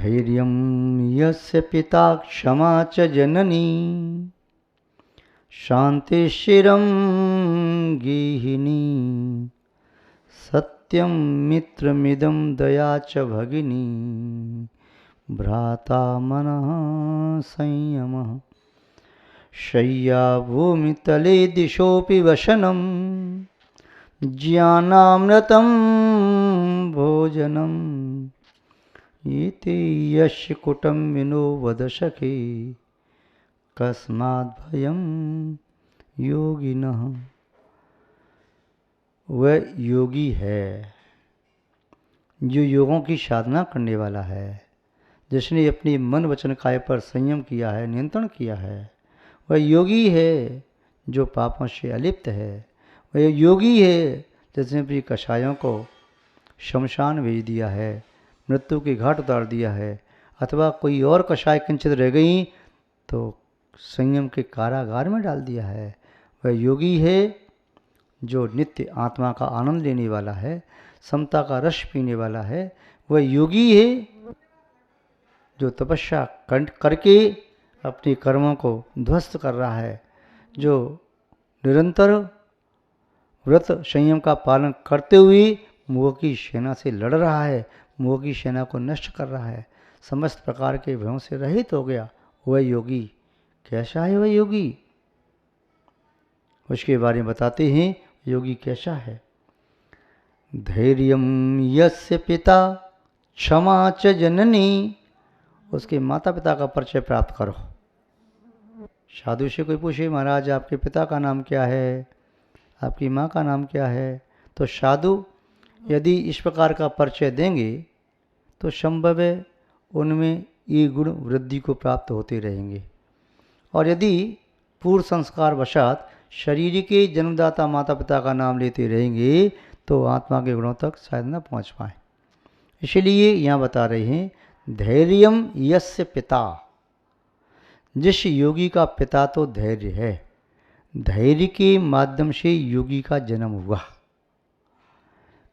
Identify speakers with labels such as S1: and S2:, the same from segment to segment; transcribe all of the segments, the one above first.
S1: धैर्यं यस्य पिता क्षमा च जननी शान्तिश्चिरं गीहिनी सत्यं मित्रमिदं दया च भगिनी भ्राता मनः संयमः शय्या भूमितले दिशोऽपि वशनं ज्ञानामृतं भोजनम् इति यस्य कुटुम्बिनो वदसखे कस्माद् भयं योगिनः। वह योगी है जो योगों की साधना करने वाला है, जिसने अपनी मन वचन काया पर संयम किया है, नियंत्रण किया है। वह योगी है जो पापों से अलिप्त है। वह योगी है जिसने अपनी कषायों को शमशान भेज दिया है, मृत्यु के घाट उतार दिया है, अथवा कोई और कषाय किंचित रह गई तो संयम के कारागार में डाल दिया है। वह योगी है जो नित्य आत्मा का आनंद लेने वाला है, समता का रस पीने वाला है। वह योगी है जो तपस्या करके अपने कर्मों को ध्वस्त कर रहा है, जो निरंतर व्रत संयम का पालन करते हुए मोह की सेना से लड़ रहा है, मोह की सेना को नष्ट कर रहा है, समस्त प्रकार के भयों से रहित हो गया। वह योगी कैसा है? वह योगी उसके बारे में बताते हैं। योगी कैसा है? धैर्यं यस्य पिता क्षमा च जननी। उसके माता पिता का परिचय प्राप्त करो। साधु से कोई पूछे, महाराज आपके पिता का नाम क्या है, आपकी माँ का नाम क्या है, तो साधु यदि इस प्रकार का परिचय देंगे तो संभव है उनमें ये गुण वृद्धि को प्राप्त होते रहेंगे। और यदि पूर्व संस्कार वशात शरीर के जन्मदाता माता पिता का नाम लेते रहेंगे तो आत्मा के गुणों तक शायद न पहुँच पाए। इसलिए यहाँ बता रहे हैं, धैर्यम यस्य पिता, जिस योगी का पिता तो धैर्य है, धैर्य के माध्यम से योगी का जन्म हुआ।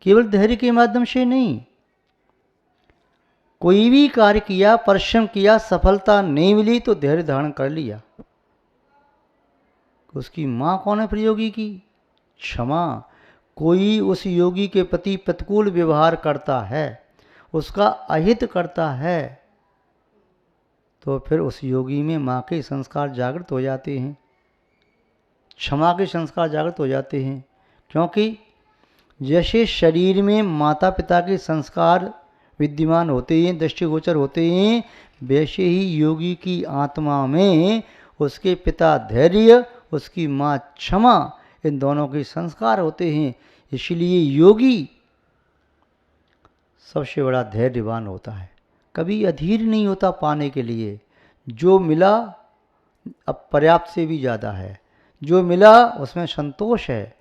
S1: केवल धैर्य के माध्यम से नहीं, कोई भी कार्य किया, परिश्रम किया, सफलता नहीं मिली तो धैर्य धारण कर लिया। उसकी माँ कौन है? फिर योगी की क्षमा। कोई उस योगी के प्रति प्रतिकूल व्यवहार करता है, उसका अहित करता है, तो फिर उस योगी में माँ के संस्कार जागृत हो जाते हैं, क्षमा के संस्कार जागृत हो जाते हैं। क्योंकि जैसे शरीर में माता पिता के संस्कार विद्यमान होते हैं, दृष्टिगोचर होते हैं, वैसे ही योगी की आत्मा में उसके पिता धैर्य, उसकी माँ क्षमा, इन दोनों के संस्कार होते हैं। इसलिए योगी सबसे बड़ा धैर्यवान होता है, कभी अधीर नहीं होता पाने के लिए। जो मिला अब पर्याप्त से भी ज़्यादा है, जो मिला उसमें संतोष है,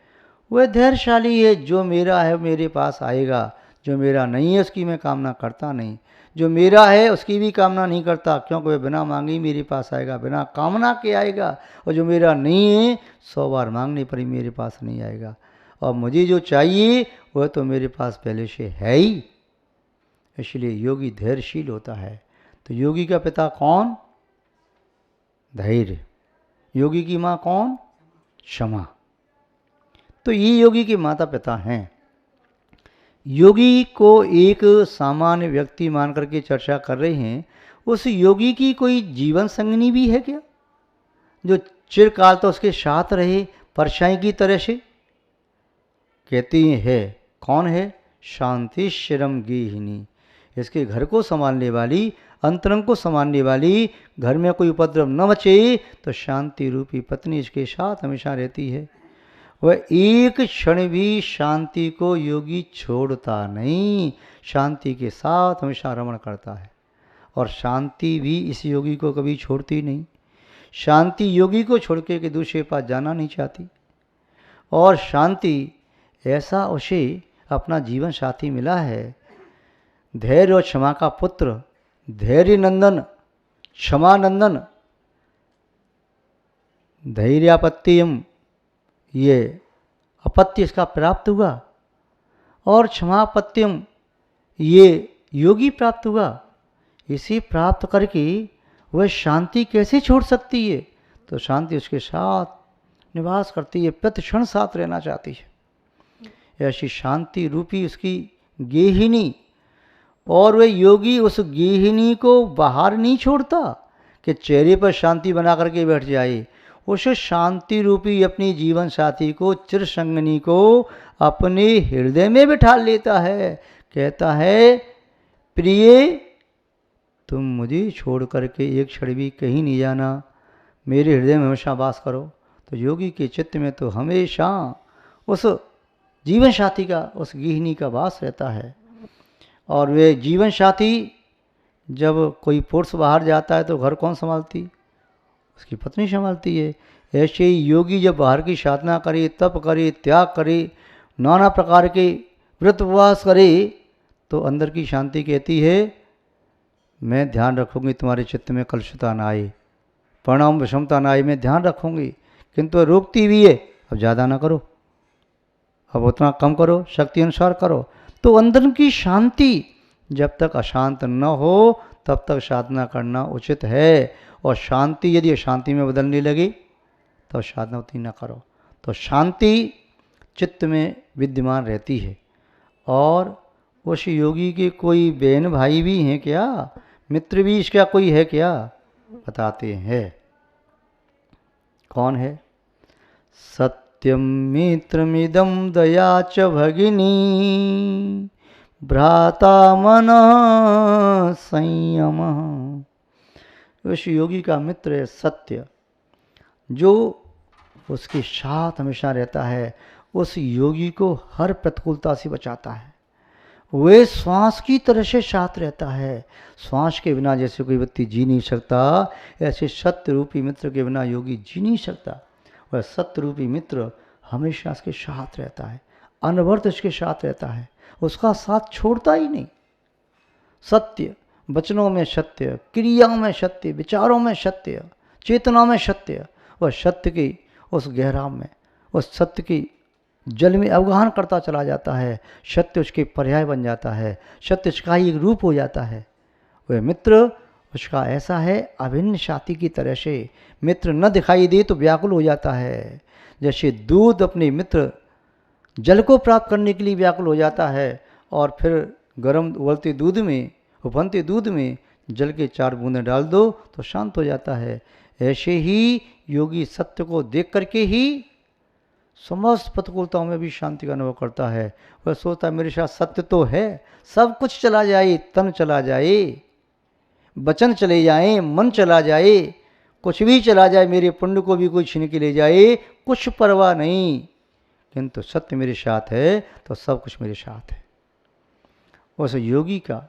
S1: वह धैर्यशाली है। जो मेरा है मेरे पास आएगा, जो मेरा नहीं है उसकी मैं कामना करता नहीं, जो मेरा है उसकी भी कामना नहीं करता, क्योंकि वह बिना मांगे ही मेरे पास आएगा, बिना कामना के आएगा। और जो मेरा नहीं है 100 बार मांगने पर ही मेरे पास नहीं आएगा। और मुझे जो चाहिए वह तो मेरे पास पहले से है ही। इसलिए योगी धैर्यशील होता है। तो योगी का पिता कौन? धैर्य। योगी की माँ कौन? क्षमा। तो ये योगी के माता पिता हैं। योगी को एक सामान्य व्यक्ति मान करके चर्चा कर रहे हैं। उस योगी की कोई जीवन संगिनी भी है क्या, जो चिरकाल तो उसके साथ रहे परछाई की तरह से? कहती है। कौन है? शांति शिरम गेहिनी। इसके घर को संभालने वाली, अंतरंग को संभालने वाली, घर में कोई उपद्रव न मचे तो शांति रूपी पत्नी इसके साथ हमेशा रहती है। वह एक क्षण भी शांति को योगी छोड़ता नहीं, शांति के साथ हमेशा रमण करता है। और शांति भी इस योगी को कभी छोड़ती नहीं। शांति योगी को छोड़ के दूसरे के पास जाना नहीं चाहती। और शांति ऐसा उसे अपना जीवन साथी मिला है, धैर्य और क्षमा का पुत्र, धैर्य नंदन, क्षमा नंदन, धैर्यापत्यम, ये अपत्य इसका प्राप्त हुआ। और क्षमापत्यम, ये योगी प्राप्त हुआ। इसे प्राप्त करके वह शांति कैसे छोड़ सकती है? तो शांति उसके साथ निवास करती है, प्रति क्षण साथ रहना चाहती है। ऐसी शांति रूपी उसकी गेहिनी, और वह योगी उस गेहिनी को बाहर नहीं छोड़ता कि चेहरे पर शांति बना करके बैठ जाए। उस शांति रूपी अपनी जीवन साथी को, चिरसंगनी को अपने हृदय में बिठा लेता है। कहता है, प्रिय तुम मुझे छोड़ करके एक क्षण भी कहीं नहीं जाना, मेरे हृदय में हमेशा वास करो। तो योगी के चित्त में तो हमेशा उस जीवन साथी का, उस गृहिणी का वास रहता है। और वे जीवन साथी, जब कोई पुरुष बाहर जाता है तो घर कौन संभालती? उसकी पत्नी संभालती है। ऐसे ही योगी जब बाहर की साधना करे, तप करे, त्याग करे, नाना प्रकार के व्रत उपवास करे, तो अंदर की शांति कहती है, मैं ध्यान रखूंगी तुम्हारे चित्त में कलुषता ना आए, परिणाम विषमता ना आए, मैं ध्यान रखूंगी। किंतु रोकती भी है, अब ज़्यादा ना करो, अब उतना कम करो, शक्ति अनुसार करो। तो अंदर की शांति जब तक अशांत न हो तब तक साधना करना उचित है। और शांति यदि अशांति में बदलने लगे तो साधना उतनी न करो। तो शांति चित्त में विद्यमान रहती है। और उस योगी के कोई बहन भाई भी हैं क्या, मित्र भी इसका कोई है क्या? बताते हैं, कौन है? सत्यम मित्रमिदं दया च भगिनी भ्राता मन संयम। उस योगी का मित्र है सत्य, जो उसके साथ हमेशा रहता है, उस योगी को हर प्रतिकूलता से बचाता है। वे श्वास की तरह से साथ रहता है। श्वास के बिना जैसे कोई व्यक्ति जी नहीं सकता, ऐसे सत्य रूपी मित्र के बिना योगी जी नहीं सकता। वह सत्य रूपी मित्र हमेशा उसके साथ रहता है, अनवरत उसके साथ रहता है, उसका साथ छोड़ता ही नहीं। सत्य, वचनों में सत्य, क्रियाओं में सत्य, विचारों में सत्य, चेतना में सत्य। वह सत्य की उस गहराई में, उस सत्य की जल में अवगाहन करता चला जाता है। सत्य उसके पर्याय बन जाता है, सत्य उसका ही एक रूप हो जाता है। वह मित्र उसका ऐसा है, अभिन्न साथी की तरह से। मित्र न दिखाई दे तो व्याकुल हो जाता है। जैसे दूध अपने मित्र जल को प्राप्त करने के लिए व्याकुल हो जाता है, और फिर गर्म उबलते दूध में, उफनते दूध में जल के 4 बूंदें डाल दो तो शांत हो जाता है। ऐसे ही योगी सत्य को देख करके ही समस्त प्रतिकूलताओं में भी शांति का अनुभव करता है। वह सोचता है, मेरे साथ सत्य तो है, सब कुछ चला जाए, तन चला जाए, वचन चले जाए, मन चला जाए, कुछ भी चला जाए, मेरे पुण्य को भी कोई छीन के ले जाए, कुछ परवाह नहीं, किंतु सत्य मेरे साथ है तो सब कुछ मेरे साथ है। उस योगी का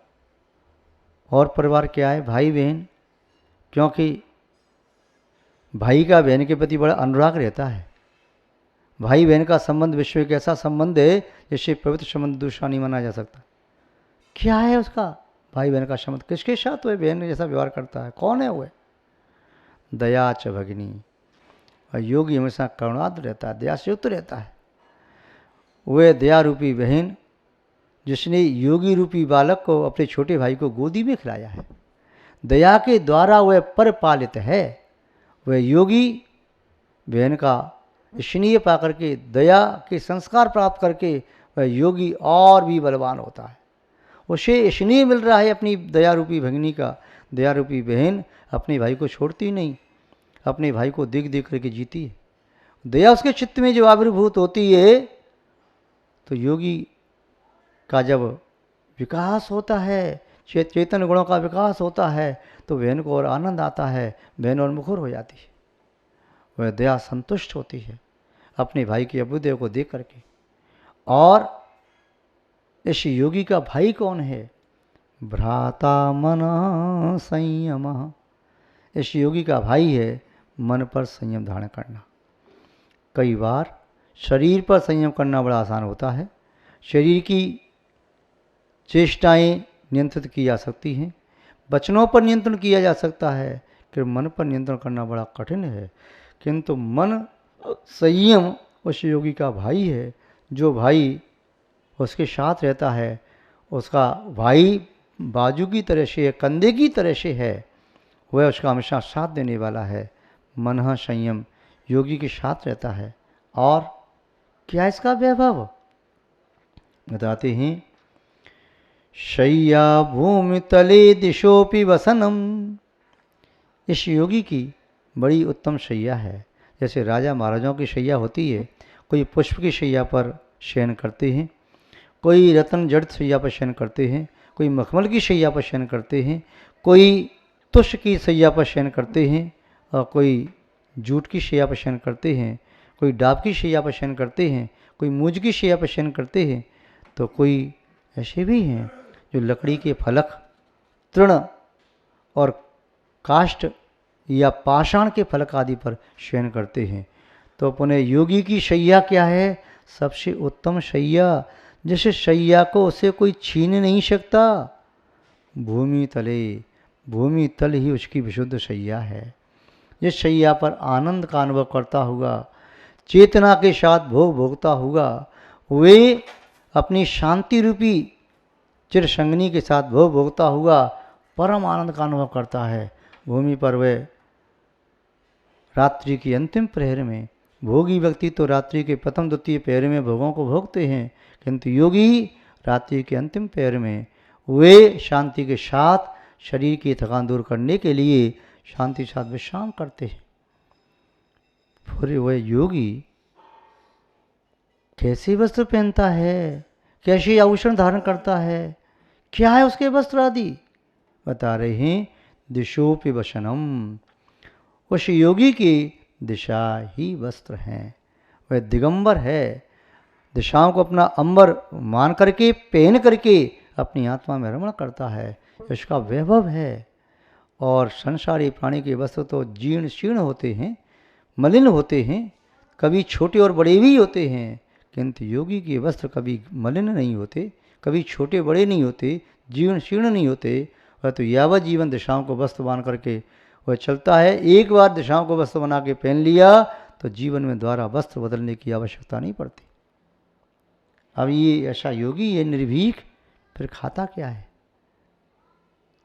S1: और परिवार क्या है? भाई बहन। क्योंकि भाई का बहन के प्रति बड़ा अनुराग रहता है। भाई बहन का संबंध विश्व एक ऐसा संबंध है जिससे पवित्र संबंध दूसरा नहीं माना जा सकता। क्या है उसका भाई बहन का संबंध? किसके साथ वह बहन जैसा व्यवहार करता है? कौन है वह? दया च भगिनी। और योगी हमेशा करुणाद्र रहता है, दया से युक्त रहता है। वह दया रूपी बहन जिसने योगी रूपी बालक को, अपने छोटे भाई को गोदी में खिलाया है, दया के द्वारा वह परपालित है। वह योगी बहन का स्नेह पा करके, दया के संस्कार प्राप्त करके वह योगी और भी बलवान होता है। उसे स्नेह मिल रहा है अपनी दया रूपी भगिनी का। दया रूपी बहन अपने भाई को छोड़ती नहीं, अपने भाई को देख देख करके जीती है। दया उसके चित्त में जो आविर्भूत होती है तो योगी का जब विकास होता है, चेतन गुणों का विकास होता है, तो बहन को और आनंद आता है, बहन और मुखर हो जाती है। वह दया संतुष्ट होती है अपने भाई के अभ्युदय को देख करके। और इस योगी का भाई कौन है? भ्राता मन संयम। इस योगी का भाई है मन पर संयम धारण करना। कई बार शरीर पर संयम करना बड़ा आसान होता है। शरीर की चेष्टाएं नियंत्रित की जा सकती हैं, वचनों पर नियंत्रण किया जा सकता है, कि मन पर नियंत्रण करना बड़ा कठिन है। किंतु मन संयम उस योगी का भाई है। जो भाई उसके साथ रहता है, उसका भाई बाजू की तरह से है, कंधे की तरह से है, वह उसका हमेशा साथ देने वाला है। मन संयम योगी के साथ रहता है। और क्या इसका वैभव बताते हैं, शय्या भूमि तले दिशोपि वसनम। इस योगी की बड़ी उत्तम शैया है। जैसे राजा महाराजाओं की शैया होती है, कोई पुष्प की शैया पर शयन करते हैं, कोई रत्न जड़ित शैया पर शयन करते हैं, कोई मखमल की शैया पर शयन करते हैं, कोई तुष्ट की शैया पर शयन करते हैं, और कोई जूट की शैया पर शयन करते हैं, कोई डाब की शैया पर शयन करते हैं, कोई मूंज की शैया पर शयन करते हैं, तो कोई ऐसे भी हैं जो लकड़ी के फलक, तृण और काष्ठ या पाषाण के फलक आदि पर शयन करते हैं। तो पुनः योगी की शैया क्या है? सबसे उत्तम शैया, जिस शैया को उसे कोई छीन नहीं सकता। भूमि तले, भूमि तल ही उसकी विशुद्ध शैया है। जिस शैया पर आनंद का अनुभव करता हुआ, चेतना के साथ भोग भोगता हुआ, वे अपनी शांति रूपी चिरसंगनी के साथ भोग भोगता हुआ परम आनंद का अनुभव करता है। भूमि पर वे रात्रि की अंतिम प्रहर में, भोगी व्यक्ति तो रात्रि के प्रथम द्वितीय पहर में भोगों को भोगते हैं, किंतु योगी रात्रि के अंतिम पहर में वे शांति के साथ शरीर की थकान दूर करने के लिए शांति के साथ विश्राम करते हैं। फिर वह योगी कैसे वस्त्र पहनता है, कैसे आभूषण धारण करता है, क्या है उसके वस्त्र आदि, बता रहे हैं दिशोपि वसनम। उस योगी की दिशा ही वस्त्र हैं। वह दिगंबर है, दिशाओं को अपना अंबर मान करके पहन करके अपनी आत्मा में रमण करता है, इसका वैभव है। और संसारी प्राणी के वस्त्र तो जीर्ण शीर्ण होते हैं, मलिन होते हैं, कभी छोटे और बड़े भी होते हैं, किंतु योगी के वस्त्र कभी मलिन नहीं होते, कभी छोटे बड़े नहीं होते, जीर्ण शीर्ण नहीं होते। वह तो यावत जीवन दिशाओं को वस्त्र मान करके वह चलता है। एक बार दिशाओं को वस्त्र बना के पहन लिया तो जीवन में द्वारा वस्त्र बदलने की आवश्यकता नहीं पड़ती। अब ये ऐसा योगी है निर्भीक, फिर खाता क्या है?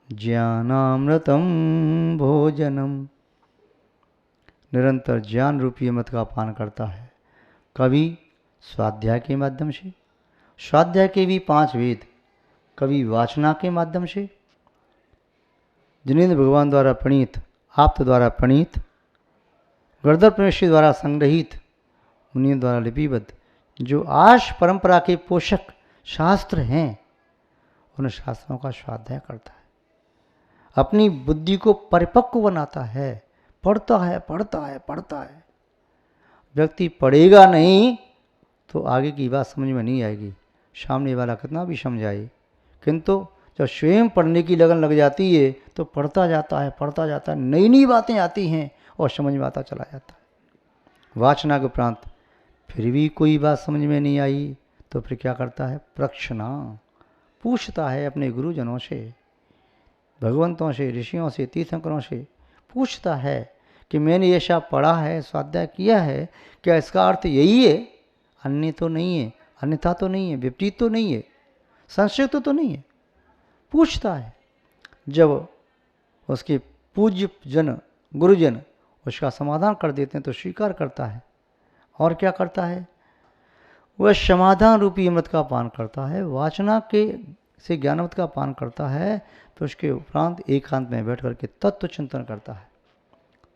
S1: ज्ञानामृतम भोजनम, निरंतर ज्ञान रूपी अमृत का पान करता है। कभी स्वाध्याय के माध्यम से, स्वाध्याय के भी 5 वेद, कभी वाचना के माध्यम से, जिनेन्द्र भगवान द्वारा प्रणीत, आप्त द्वारा प्रणीत, गणधर परमेश्वर द्वारा संग्रहित, मुनियों द्वारा लिपिबद्ध जो आश परंपरा के पोषक शास्त्र हैं, उन शास्त्रों का स्वाध्याय करता है, अपनी बुद्धि को परिपक्व बनाता है, पढ़ता है पढ़ता है पढ़ता है। व्यक्ति पढ़ेगा नहीं तो आगे की बात समझ में नहीं आएगी, सामने वाला कितना भी समझाए, किंतु जब स्वयं पढ़ने की लगन लग जाती है तो पढ़ता जाता है पढ़ता जाता है, नई नई बातें आती हैं और समझ में आता चला जाता है। वाचना के उपरांत फिर भी कोई बात समझ में नहीं आई तो फिर क्या करता है? प्रश्ना, पूछता है अपने गुरुजनों से, भगवंतों से, ऋषियों से, तीर्थंकरों से पूछता है कि मैंने ऐसा पढ़ा है, स्वाध्याय किया है, क्या इसका अर्थ यही है? अन्य तो नहीं है, अन्यथा तो नहीं है, विपरीत तो नहीं है, संशय तो नहीं है। पूछता है। जब उसके पूज्य जन, गुरुजन उसका समाधान कर देते हैं तो स्वीकार करता है। और क्या करता है? वह समाधान रूपी अमृत का पान करता है, वाचना के से ज्ञानामृत का पान करता है। तो उसके उपरांत एकांत में बैठ करके तत्व चिंतन करता है,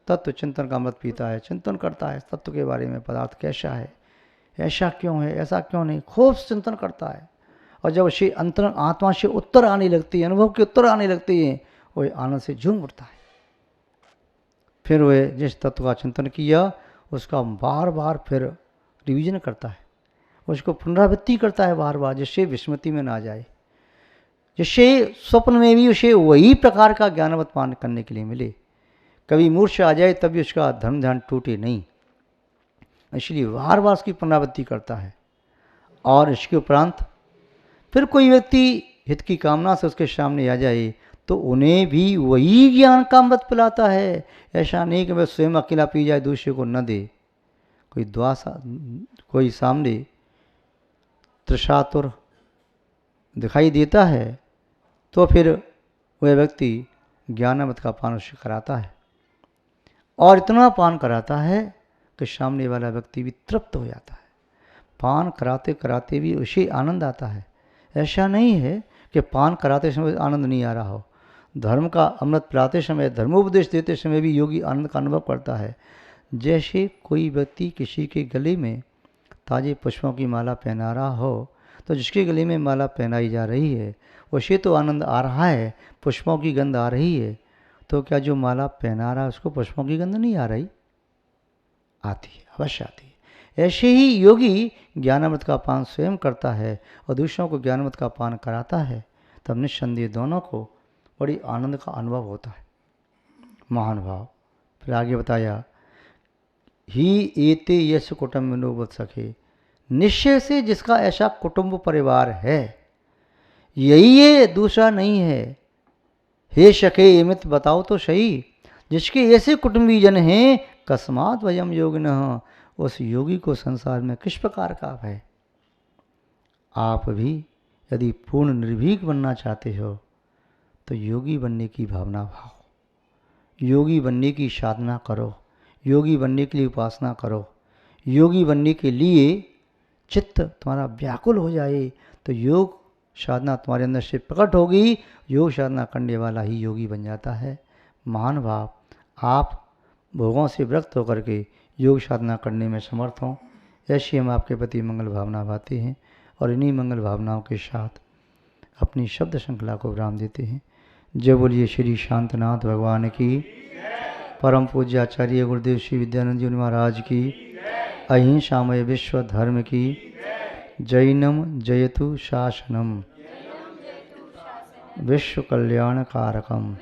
S1: तत्व चिंतन का अमृत पीता है, चिंतन करता है तत्व के बारे में, पदार्थ कैसा है, ऐसा क्यों है, ऐसा क्यों नहीं, खूब चिंतन करता है। और जब उसे अंतर आत्मा से उत्तर आने लगती है, अनुभव के उत्तर आने लगते हैं, वह आनंद से झूम उठता है। फिर वह जिस तत्व का चिंतन किया उसका बार बार फिर रिवीजन करता है, उसको पुनरावृत्ति करता है बार बार, जिससे विस्मृति में ना जाए, जिससे स्वप्न में भी उसे वही प्रकार का ज्ञानवत पान करने के लिए मिले। कभी मूर्छा आ जाए तभी उसका धर्म ध्यान टूटे नहीं, इसलिए बार बार उसकी पुनरावृत्ति करता है। और इसके उपरांत फिर कोई व्यक्ति हित की कामना से उसके सामने आ जाए तो उन्हें भी वही ज्ञान का अमृत पिलाता है। ऐसा नहीं कि वह स्वयं अकेला पी जाए, दूसरे को न दे। कोई सामने त्रिशातुर दिखाई देता है तो फिर वह व्यक्ति ज्ञानामृत का पान उसे कराता है, और इतना पान कराता है कि सामने वाला व्यक्ति भी तृप्त हो जाता है। पान कराते कराते भी उसे आनंद आता है। ऐसा नहीं है कि पान कराते समय आनंद नहीं आ रहा हो। धर्म का अमृत पिलाते समय, धर्मोपदेश देते समय भी योगी आनंद का अनुभव करता है। जैसे कोई व्यक्ति किसी के गले में ताजे पुष्पों की माला पहना रहा हो, तो जिसके गले में माला पहनाई जा रही है उसे तो आनंद आ रहा है, पुष्पों की गंध आ रही है, तो क्या जो माला पहना रहा है उसको पुष्पों की गंध नहीं आ रही? आती है, अवश्य आती है। ऐसे ही योगी ज्ञानामृत का पान स्वयं करता है और दूसरों को ज्ञानामृत का पान कराता है, तब निस्संदेह दोनों को बड़ी आनंद का अनुभव होता है। महान भाव। फिर आगे बताया, ही एते यश कुटुंबिनो बद सके, निश्चय से जिसका ऐसा कुटुंब परिवार है, यही है, दूसरा नहीं है। हे सखे अमित बताओ तो सही, जिसके ऐसे कुटुंबी जन हैं, कस्मात वयम योगिनः, उस योगी को संसार में किस प्रकार का है। आप भी यदि पूर्ण निर्भीक बनना चाहते हो तो योगी बनने की भावना भाओ, योगी बनने की साधना करो, योगी बनने के लिए उपासना करो। योगी बनने के लिए चित्त तुम्हारा व्याकुल हो जाए तो योग साधना तुम्हारे अंदर से प्रकट होगी। योग साधना करने वाला ही योगी बन जाता है। महान भाव। आप भोगों से विरक्त होकर के योग साधना करने में समर्थ हों, ऐसी हम आपके प्रति मंगल भावना भाते हैं और इन्हीं मंगल भावनाओं के साथ अपनी शब्द श्रृंखला को विराम देते हैं। जय बोलिए श्री शांतनाथ भगवान की, परम पूज्य आचार्य गुरुदेव श्री विद्यानंद जी महाराज की, अहिंसामय विश्व धर्म की। जैनम जयतु शासनम, विश्व कल्याण कारकम।